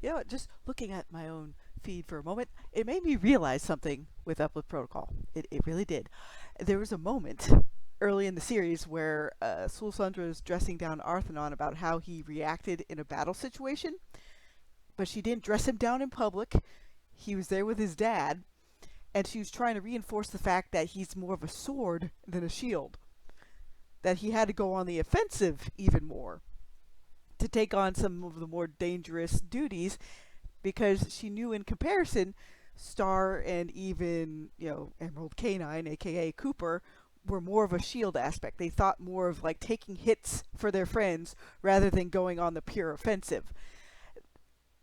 You know, just looking at my own feed for a moment, it made me realize something with Uplift Protocol. It really did. There was a moment early in the series where Sulusandra is dressing down Arthenon about how he reacted in a battle situation, but she didn't dress him down in public. He was there with his dad, and she was trying to reinforce the fact that he's more of a sword than a shield. That he had to go on the offensive even more to take on some of the more dangerous duties because she knew in comparison, Star and even, Emerald Canine, aka Cooper, were more of a shield aspect. They thought more of like taking hits for their friends rather than going on the pure offensive.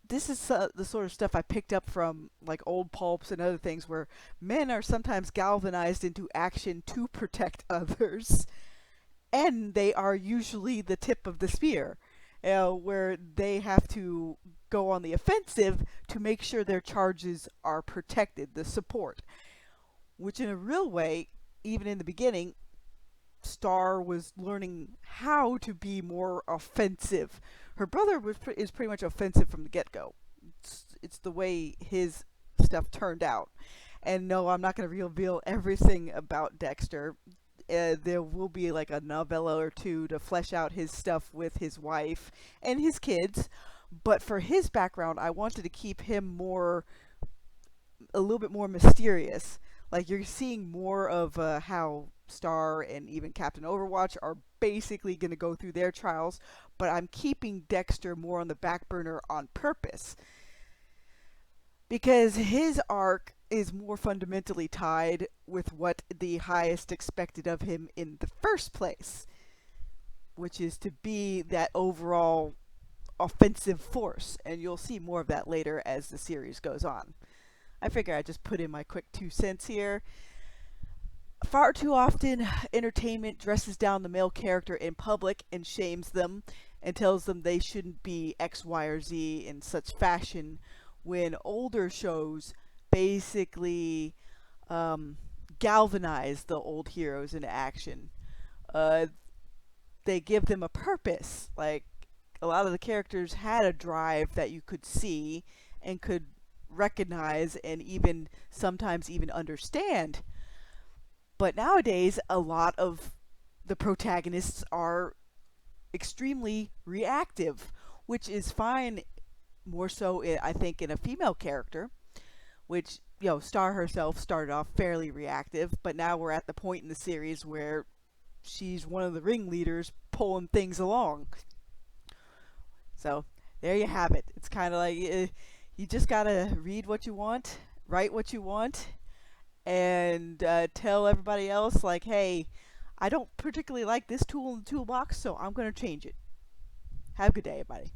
This is the sort of stuff I picked up from like old pulps and other things where men are sometimes galvanized into action to protect others, and they are usually the tip of the spear, where they have to go on the offensive to make sure their charges are protected, the support. Which, in a real way, even in the beginning, Star was learning how to be more offensive. Her brother is pretty much offensive from the get go. It's the way his stuff turned out. And no, I'm not going to reveal everything about Dexter. There will be like a novella or two to flesh out his stuff with his wife and his kids. But for his background, I wanted to keep him a little bit more mysterious. Like you're seeing more of how Star and even Captain Overwatch are basically going to go through their trials, but I'm keeping Dexter more on the back burner on purpose because his arc is more fundamentally tied with what the highest expected of him in the first place, which is to be that overall offensive force, and you'll see more of that later as the series goes on. I figure I'd just put in my quick 2 cents here. Far too often, entertainment dresses down the male character in public and shames them and tells them they shouldn't be X, Y, or Z in such fashion, when older shows basically galvanize the old heroes into action. They give them a purpose. Like, a lot of the characters had a drive that you could see and could recognize and even sometimes even understand. But nowadays, a lot of the protagonists are extremely reactive, which is fine more so, I think, in a female character, which, Star herself started off fairly reactive, but now we're at the point in the series where she's one of the ringleaders pulling things along. So, there you have it. It's kind of like you just gotta read what you want, write what you want, and tell everybody else, like, hey, I don't particularly like this tool in the toolbox, so I'm going to change it. Have a good day, everybody.